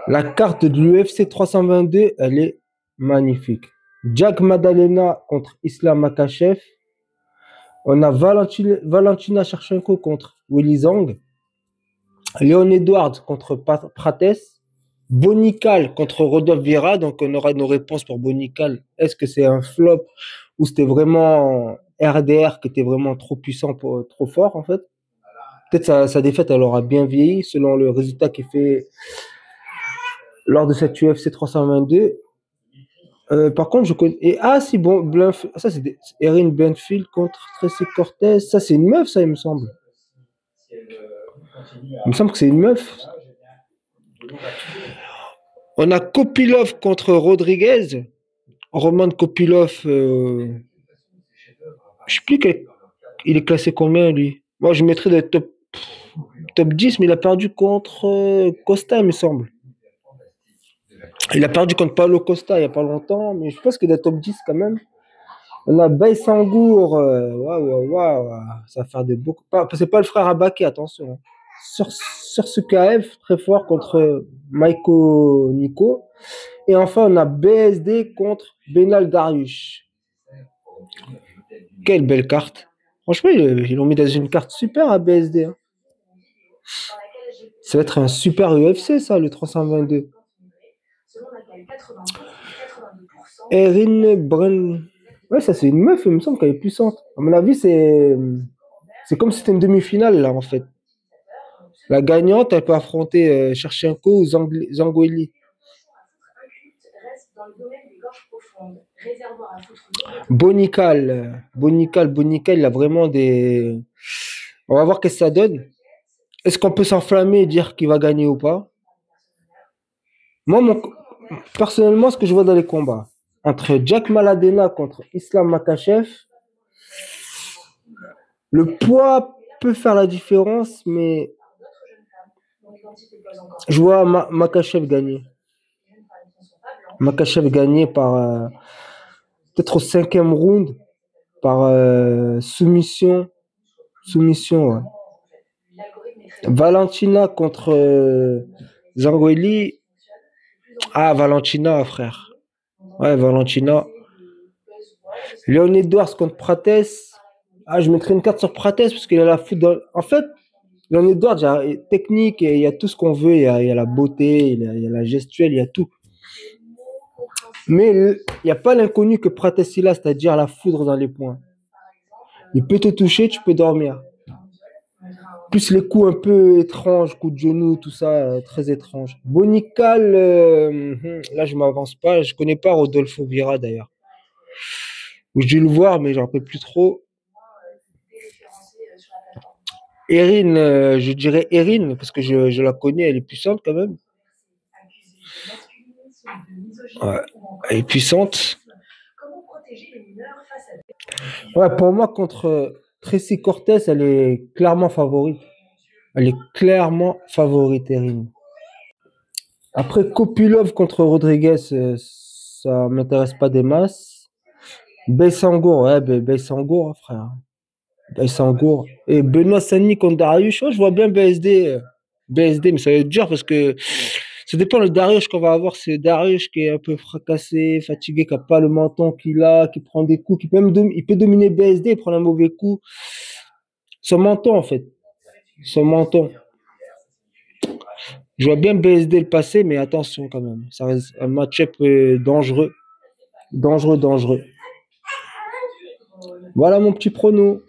La carte de l'UFC 322, elle est magnifique. Jack Madalena contre Islam Makhachev. On a Valentina Shevchenko contre Willy Zhang. Léon Edwards contre Prates. Bonical contre Rodolphe Vieira. Donc, on aura nos réponses pour Bonical. Est-ce que c'est un flop ou c'était vraiment RDR qui était vraiment trop puissant, trop fort en fait? Peut-être sa défaite, elle aura bien vieilli selon le résultat qu'il fait lors de cette UFC 322. Par contre, je connais. Ah, si, bon, Bluff. Ça, c'est Erin Benfield contre Tracy Cortez. Ça, c'est une meuf, ça, il me semble. Il me semble que c'est une meuf. On a Kopilov contre Rodriguez. Roman Kopilov, je sais plus il est classé combien, lui. Moi, je mettrais des top 10, mais il a perdu contre Costa, il me semble. Il a perdu contre Paulo Costa il n'y a pas longtemps, mais je pense qu'il est top 10 quand même. On a Baïsangour, waouh, ça va faire des beaucoup. C'est pas le frère Abaké, attention. Sur ce KF, très fort contre Maiko Nico. Et enfin, on a BSD contre Benal Dariush. Quelle belle carte. Franchement, ils l'ont mis dans une carte super à BSD. Hein. Ça va être un super UFC, ça, le 322. Erin Brun. Ouais, ça, c'est une meuf, il me semble qu'elle est puissante. À mon avis, c'est comme si c'était une demi-finale, là, en fait. La gagnante, elle peut affronter Shevchenko ou Zangueli. Bonical, il a vraiment des. On va voir qu'est-ce que ça donne. Est-ce qu'on peut s'enflammer et dire qu'il va gagner ou pas? Moi, personnellement, ce que je vois dans les combats, entre Jack Maladena contre Islam Makhachev, le poids peut faire la différence, mais je vois Makhachev gagner. Makhachev gagner par peut-être au 5e round, par soumission. Soumission, ouais. Valentina contre Zangueli. Ah, Valentina, frère. Ouais, Valentina. Léon Edwards contre Prates. Ah, je mettrais une carte sur Prates parce qu'il a la foot. En fait, Léon Edwards, il y a technique, il y a tout ce qu'on veut. Il y a la beauté, il y a la gestuelle, il y a tout. Mais il n'y a pas l'inconnu que Prates il a, c'est-à-dire la foudre dans les poings. Il peut te toucher, tu peux dormir. Plus les coups un peu étranges, coups de genou, tout ça, très étrange. Bonical, là je m'avance pas, je connais pas Rodolfo Vieira d'ailleurs. J'ai dû le voir, mais je ne rappelle plus trop. Erin, je dirais Erin, parce que je la connais, elle est puissante quand même. Ouais, elle est puissante. Ouais, pour moi, contre Tracy Cortez, elle est clairement favorite. Elle est clairement favorite, Erin. Après, Kopilov contre Rodriguez, ça m'intéresse pas des masses. Baïsangour, ouais, Baïsangour, frère. Baïsangour. Et Benoît Sani contre Dariush, je vois bien BSD, mais ça va être dur parce que ça dépend le Dariush qu'on va avoir. C'est Dariush qui est un peu fracassé, fatigué, qui n'a pas le menton qu'il a, qui prend des coups, il peut dominer BSD et prendre un mauvais coup. Son menton, en fait. Son menton. Je vois bien BSD le passer, mais attention quand même. Ça reste un match-up dangereux. Dangereux. Voilà mon petit prono.